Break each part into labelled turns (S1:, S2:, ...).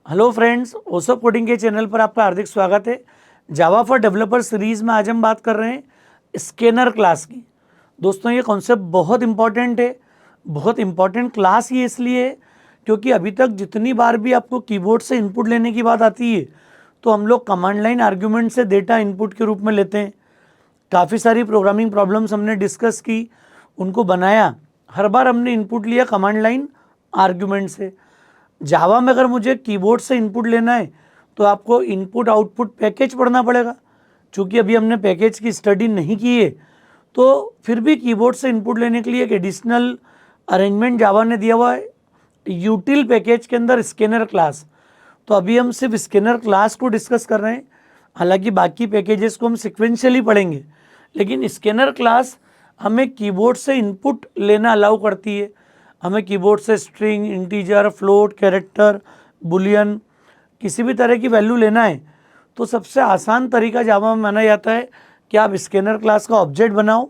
S1: Hello friends, ओसप coding के channel पर आपका हार्दिक स्वागत है। जावा फॉर डेवलपर सीरीज़ में आज हम बात कर रहे हैं स्कैनर क्लास की। दोस्तों, ये कॉन्सेप्ट बहुत इंपॉर्टेंट है। बहुत इंपॉर्टेंट क्लास ये इसलिए है क्योंकि अभी तक जितनी बार भी आपको कीबोर्ड से इनपुट लेने की बात आती है तो हम लोग कमांड लाइन आर्ग्यूमेंट से डेटा इनपुट के रूप में लेते हैं। काफ़ी सारी प्रोग्रामिंग प्रॉब्लम्स हमने डिस्कस की, उनको बनाया। हर बार हमने इनपुट लिया कमांड लाइन आर्ग्यूमेंट से। जावा में अगर मुझे कीबोर्ड से इनपुट लेना है तो आपको इनपुट आउटपुट पैकेज पढ़ना पड़ेगा। चूँकि अभी हमने पैकेज की स्टडी नहीं की है तो फिर भी कीबोर्ड से इनपुट लेने के लिए एक एडिशनल अरेंजमेंट जावा ने दिया हुआ है यूटिल पैकेज के अंदर स्कैनर क्लास। तो अभी हम सिर्फ स्कैनर क्लास को डिस्कस कर रहे हैं, हालांकि बाकी पैकेजेस को हम सिक्वेंशियली पढ़ेंगे। लेकिन स्कैनर क्लास हमें कीबोर्ड से इनपुट लेना अलाउ करती है। हमें कीबोर्ड से string, integer, float, character, Boolean किसी भी तरह की वैल्यू लेना है तो सबसे आसान तरीका जावा में माना जाता है कि आप स्कैनर क्लास का ऑब्जेक्ट बनाओ,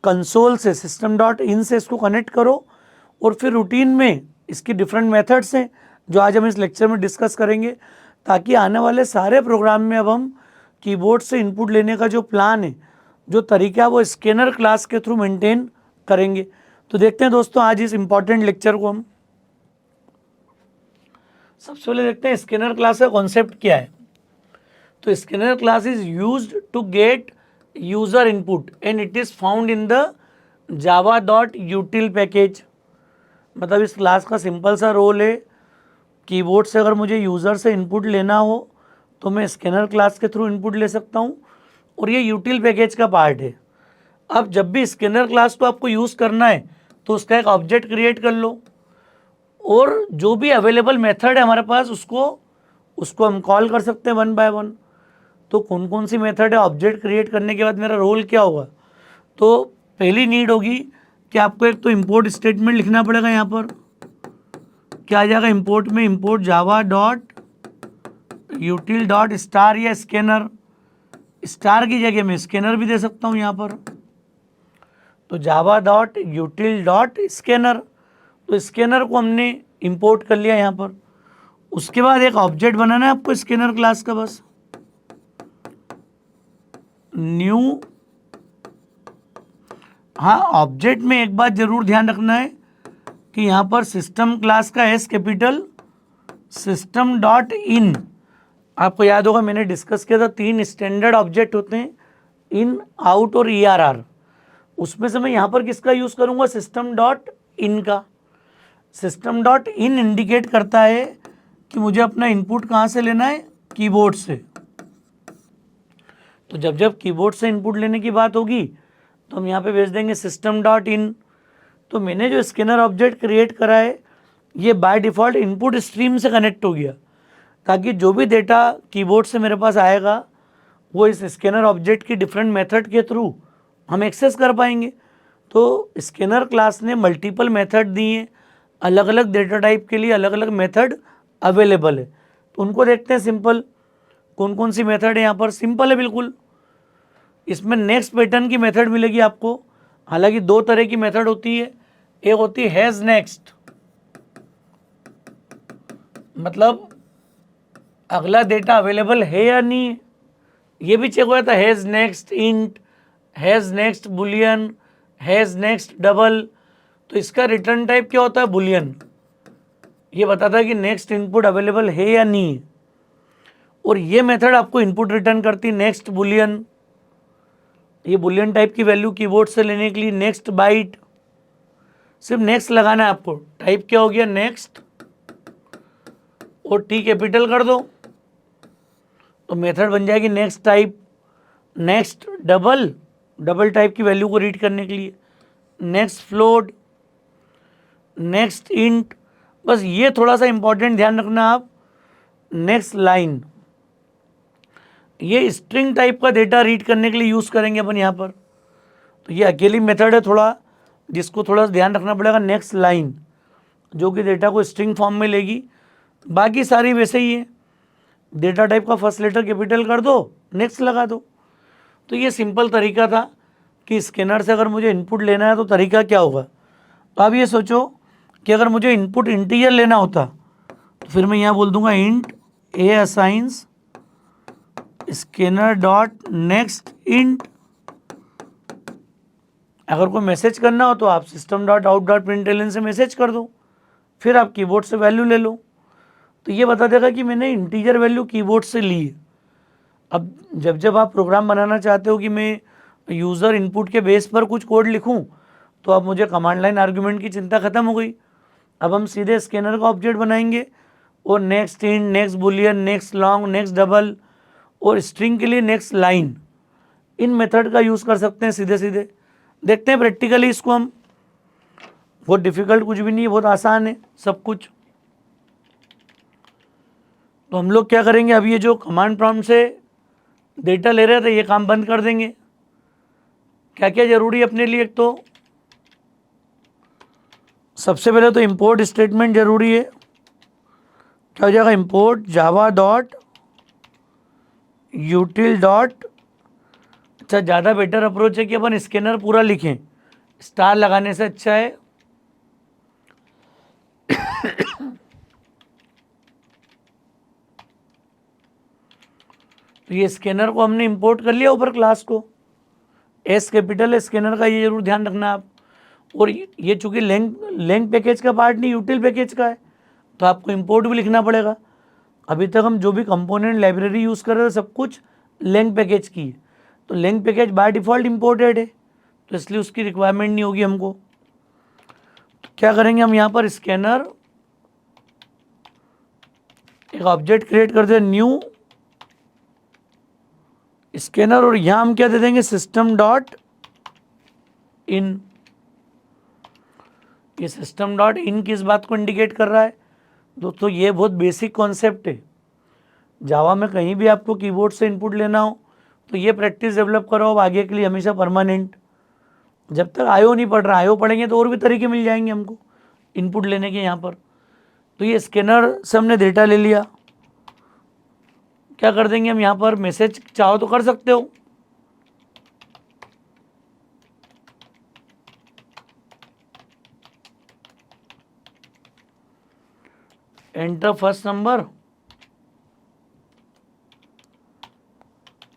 S1: कंसोल से system.in से इसको कनेक्ट करो और फिर रूटीन में इसकी डिफरेंट मेथड्स हैं जो आज हम इस लेक्चर में डिस्कस करेंगे, ताकि आने वाले सारे प्रोग्राम में अब हम कीबोर्ड से इनपुट लेने का जो प्लान है, जो तरीका है, वो स्कैनर क्लास के थ्रू मेंटेन करेंगे। तो देखते हैं दोस्तों आज इस इंपॉर्टेंट लेक्चर को हम। सबसे पहले देखते हैं स्कैनर क्लास का कॉन्सेप्ट क्या है। तो scanner class is used to get user input and it is found in the java.util package. मतलब इस क्लास का सिंपल सा रोल है, कीबोर्ड से अगर मुझे यूज़र से इनपुट लेना हो तो मैं स्कैनर क्लास के थ्रू इनपुट ले सकता हूँ और ये यूटिल पैकेज का पार्ट है। अब जब भी स्कैनर क्लास को आपको यूज़ करना है तो उसका एक ऑब्जेक्ट क्रिएट कर लो और जो भी अवेलेबल मेथड है हमारे पास उसको हम कॉल कर सकते हैं वन बाय वन। तो कौन कौन सी मेथड है, ऑब्जेक्ट क्रिएट करने के बाद मेरा रोल क्या होगा। तो पहली नीड होगी कि आपको एक तो इंपोर्ट स्टेटमेंट लिखना पड़ेगा। यहाँ पर क्या आ जाएगा इंपोर्ट में, import Java dot यूटिल dot star या स्कैनर। स्टार की जगह में स्कैनर भी दे सकता हूँ यहाँ पर। तो जावा डॉट यूटिल डॉट स्कैनर, तो स्कैनर को हमने इंपोर्ट कर लिया यहाँ पर। उसके बाद एक ऑब्जेक्ट बनाना है आपको स्कैनर क्लास का, बस न्यू। हाँ, ऑब्जेक्ट में एक बात जरूर ध्यान रखना है कि यहाँ पर सिस्टम क्लास का S capital, system dot in. आपको याद होगा मैंने डिस्कस किया था 3 स्टैंडर्ड ऑब्जेक्ट होते हैं, इन, आउट और ERR। उसमें से मैं यहाँ पर किसका यूज़ करूँगा, सिस्टम डॉट इन का। सिस्टम डॉट इन इंडिकेट करता है कि मुझे अपना इनपुट कहाँ से लेना है, कीबोर्ड से। तो जब जब कीबोर्ड से इनपुट लेने की बात होगी तो हम यहाँ पे भेज देंगे सिस्टम डॉट इन। तो मैंने जो स्कैनर ऑब्जेक्ट क्रिएट करा है ये बाय डिफ़ॉल्ट इनपुट स्ट्रीम से कनेक्ट हो गया, ताकि जो भी डेटा कीबोर्ड से मेरे पास आएगा वो इस स्कैनर ऑब्जेक्ट की डिफरेंट मेथड के थ्रू हम एक्सेस कर पाएंगे। तो स्कैनर क्लास ने मल्टीपल मेथड दी हैं, अलग अलग डेटा टाइप के लिए अलग अलग मेथड अवेलेबल है। तो उनको देखते हैं सिंपल कौन कौन सी मेथड है। यहाँ पर सिंपल है बिल्कुल। इसमें नेक्स्ट पैटर्न की मेथड मिलेगी आपको। हालांकि 2 तरह की मेथड होती है, एक होती है हैज़ नेक्स्ट, मतलब अगला डेटा अवेलेबल है या नहीं, ये भी चेक हो जाता है। Has next int, has next Boolean, has next double. तो इसका रिटर्न टाइप क्या होता है, बुलियन। ये बताता है कि नेक्स्ट इनपुट अवेलेबल है या नहीं। और ये मेथड आपको इनपुट रिटर्न करती है नेक्स्ट बुलियन। ये बुलियन टाइप की वैल्यू कीबोर्ड से लेने के लिए नेक्स्ट बाइट, सिर्फ नेक्स्ट लगाना है आपको। टाइप क्या हो गया, नेक्स्ट, और टी कैपिटल कर दो तो मेथड बन जाएगी next type. Next double, double type की वैल्यू को रीड करने के लिए नेक्स्ट फ्लोट, नेक्स्ट इंट। बस ये थोड़ा सा इंपॉर्टेंट ध्यान रखना आप। नेक्स्ट लाइन, ये स्ट्रिंग टाइप का डेटा रीड करने के लिए यूज़ करेंगे अपन यहाँ पर। तो ये अकेली मेथड है थोड़ा, जिसको थोड़ा सा ध्यान रखना पड़ेगा। नेक्स्ट लाइन जो कि डेटा को स्ट्रिंग फॉर्म में लेगी, बाकी सारी वैसे ही है। डेटा टाइप का फर्स्ट लेटर कैपिटल कर दो, नेक्स्ट लगा दो। तो ये सिंपल तरीका था कि स्कैनर से अगर मुझे इनपुट लेना है तो तरीका क्या होगा। तो आप ये सोचो कि अगर मुझे इनपुट इंटीजर लेना होता तो फिर मैं यहाँ बोल दूंगा इंट ए असाइंस स्कैनर डॉट नेक्स्ट इंट। अगर कोई मैसेज करना हो तो आप system dot out dot println से मैसेज कर दो, फिर आप कीबोर्ड से वैल्यू ले लो। तो ये बता देगा कि मैंने इंटीजर वैल्यू कीबोर्ड से ली है। अब जब जब आप प्रोग्राम बनाना चाहते हो कि मैं यूज़र इनपुट के बेस पर कुछ कोड लिखूं, तो अब मुझे कमांड लाइन आर्गुमेंट की चिंता खत्म हो गई। अब हम सीधे स्कैनर का ऑब्जेक्ट बनाएंगे और next int, next Boolean, next long, next double और स्ट्रिंग के लिए नेक्स्ट लाइन, इन मेथड का यूज़ कर सकते हैं सीधे सीधे। देखते हैं प्रैक्टिकली इसको हम। बहुत डिफिकल्ट कुछ भी नहीं है, बहुत आसान है सब कुछ। तो हम लोग क्या करेंगे, अब ये जो कमांड प्रॉम्प्ट से डेटा ले रहे थे ये काम बंद कर देंगे। क्या क्या जरूरी है अपने लिए, एक तो सबसे पहले तो इंपोर्ट स्टेटमेंट जरूरी है। क्या हो जाएगा, इंपोर्ट जावा डॉट यूटिल डॉट। अच्छा, ज़्यादा बेटर अप्रोच है कि अपन स्कैनर पूरा लिखें, स्टार लगाने से अच्छा है। तो ये स्कैनर को हमने इंपोर्ट कर लिया ऊपर क्लास को, एस कैपिटल है स्कैनर का, ये जरूर ध्यान रखना आप। और ये चूंकि लेंग पैकेज का पार्ट नहीं यूटिल पैकेज का है, तो आपको इंपोर्ट भी लिखना पड़ेगा। अभी तक हम जो भी कंपोनेंट लाइब्रेरी यूज़ कर रहे थे सब कुछ लेंग पैकेज की है, तो lang package by default imported है, तो इसलिए उसकी रिक्वायरमेंट नहीं होगी हमको। तो क्या करेंगे हम यहाँ पर स्कैनर एक ऑब्जेक्ट क्रिएट कर दे न्यू स्कैनर, और यहाँ हम क्या दे देंगे, सिस्टम डॉट इन। ये सिस्टम डॉट इन किस बात को इंडिकेट कर रहा है दोस्तों, ये बहुत बेसिक कॉन्सेप्ट है। जावा में कहीं भी आपको कीबोर्ड से इनपुट लेना हो तो ये प्रैक्टिस डेवलप करो अब आगे के लिए हमेशा परमानेंट। जब तक आयो नहीं पढ़ रहा, आयो पढ़ेंगे तो और भी तरीके मिल जाएंगे हमको इनपुट लेने के यहाँ पर। तो ये स्कैनर से हमने डेटा ले लिया, क्या कर देंगे हम यहाँ पर, मैसेज चाहो तो कर सकते हो। एंटर फर्स्ट नंबर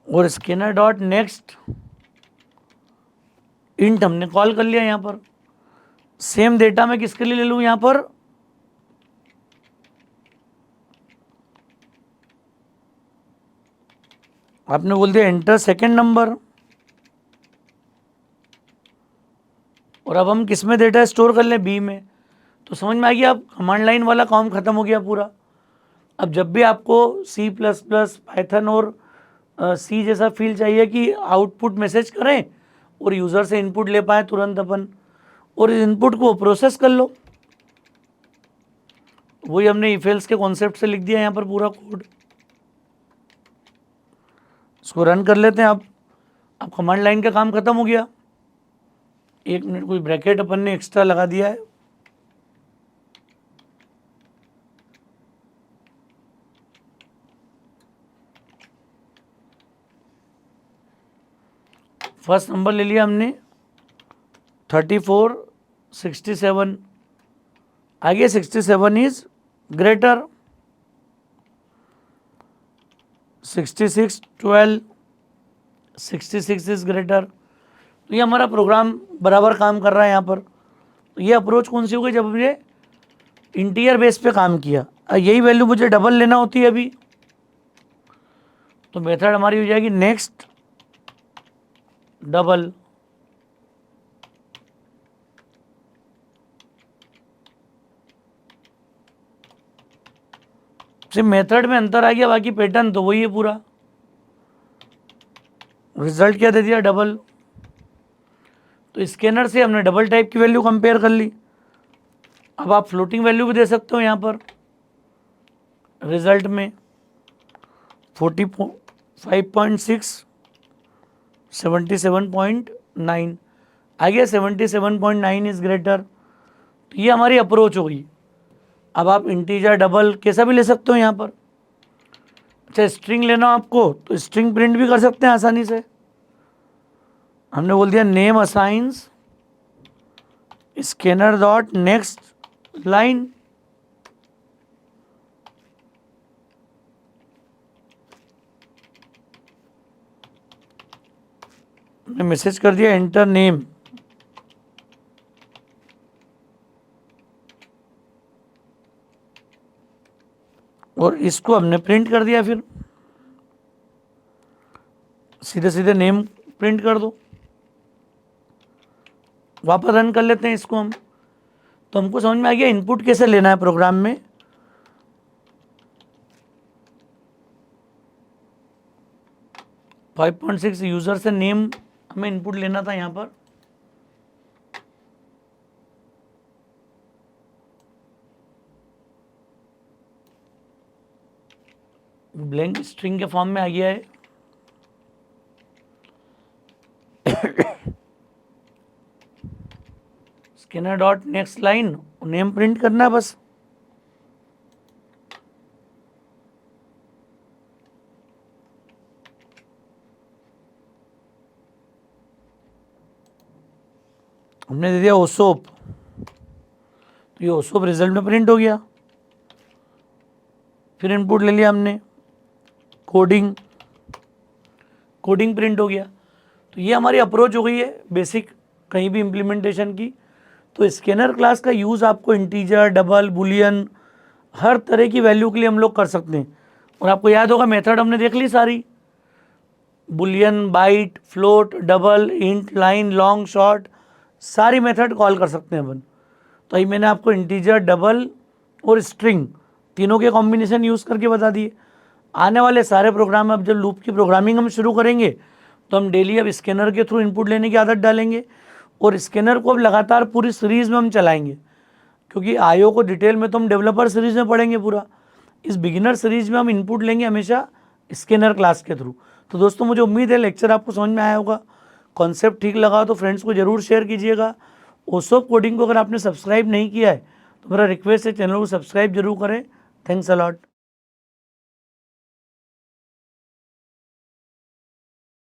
S1: और स्कैनर डॉट नेक्स्ट इंट हमने कॉल कर लिया। यहाँ पर सेम डेटा मैं किसके लिए ले लूँ, यहाँ पर आपने बोल दिया एंटर सेकेंड नंबर, और अब हम किस में डेटा स्टोर कर लें, बी में। तो समझ में आ गया, अब कमांड लाइन वाला काम खत्म हो गया पूरा। अब जब भी आपको C++, पाइथन और सी जैसा फील चाहिए कि आउटपुट मैसेज करें और यूज़र से इनपुट ले पाए तुरंत अपन, और इस इनपुट को प्रोसेस कर लो, वही हमने इफ एल्स के कॉन्सेप्ट से लिख दिया यहाँ पर पूरा कोड। इसको रन कर लेते हैं। अब कमांड लाइन का काम खत्म हो गया। एक मिनट, कोई ब्रैकेट अपन ने एक्स्ट्रा लगा दिया है। फर्स्ट नंबर ले लिया हमने 34, 67, आगे 67 इज ग्रेटर, 66, 12, 66 इज ग्रेटर। तो ये हमारा प्रोग्राम बराबर काम कर रहा है यहाँ पर। तो ये अप्रोच कौन सी हो गई, जब ये इंटीजर बेस पे काम किया। यही वैल्यू मुझे डबल लेना होती है अभी, तो मेथड हमारी हो जाएगी नेक्स्ट डबल। सिर्फ मेथड में अंतर आ गया, बाकी पैटर्न तो वही है पूरा। रिजल्ट क्या दे दिया, डबल। तो स्कैनर से हमने डबल टाइप की वैल्यू कंपेयर कर ली। अब आप फ्लोटिंग वैल्यू भी दे सकते हो यहाँ पर रिजल्ट में, 45.6, 77.9, आ गया 77.9 इज ग्रेटर। तो ये हमारी अप्रोच होगी। अब आप इंटीजर डबल कैसा भी ले सकते हो यहाँ पर। अच्छा, स्ट्रिंग लेना आपको तो स्ट्रिंग प्रिंट भी कर सकते हैं आसानी से। हमने बोल दिया name assigns scanner dot next line, हमने मैसेज कर दिया एंटर नेम, और इसको हमने प्रिंट कर दिया। फिर सीधे सीधे नेम प्रिंट कर दो। वापस रन कर लेते हैं इसको हम। तो हमको समझ में आ गया इनपुट कैसे लेना है प्रोग्राम में। फाइव 5.6 यूजर से नेम हमें इनपुट लेना था यहाँ पर। ब्लैंक स्ट्रिंग के फॉर्म में आ गया है। Scanner dot next line, name print करना है बस। हमने दे दिया ओसोप, तो ये ओसोप रिजल्ट में प्रिंट हो गया। फिर इनपुट ले लिया हमने कोडिंग, कोडिंग प्रिंट हो गया। तो ये हमारी अप्रोच हो गई है बेसिक कहीं भी इम्प्लीमेंटेशन की। तो स्कैनर क्लास का यूज़ आपको इंटीजर, डबल, बुलियन, हर तरह की वैल्यू के लिए हम लोग कर सकते हैं। और आपको याद होगा मेथड हमने देख ली सारी, boolean, byte, float, double, int, line, long, short, सारी मेथड कॉल कर सकते हैं अपन। तो अभी मैंने आपको इंटीजर, डबल और स्ट्रिंग तीनों के कॉम्बिनेशन यूज़ करके बता दिए। आने वाले सारे प्रोग्राम में अब जब लूप की प्रोग्रामिंग हम शुरू करेंगे तो हम डेली अब स्कैनर के थ्रू इनपुट लेने की आदत डालेंगे, और स्कैनर को अब लगातार पूरी सीरीज़ में हम चलाएंगे, क्योंकि आईओ को डिटेल में तो हम डेवलपर सीरीज़ में पढ़ेंगे पूरा। इस बिगिनर सीरीज़ में हम इनपुट लेंगे हमेशा स्कैनर क्लास के थ्रू। तो दोस्तों मुझे उम्मीद है लेक्चर आपको समझ में आया होगा, कॉन्सेप्ट ठीक लगा तो फ्रेंड्स को ज़रूर शेयर कीजिएगा। ओसोप कोडिंग को अगर आपने सब्सक्राइब नहीं किया है तो मेरा रिक्वेस्ट है चैनल को सब्सक्राइब जरूर करें। Thanks a lot.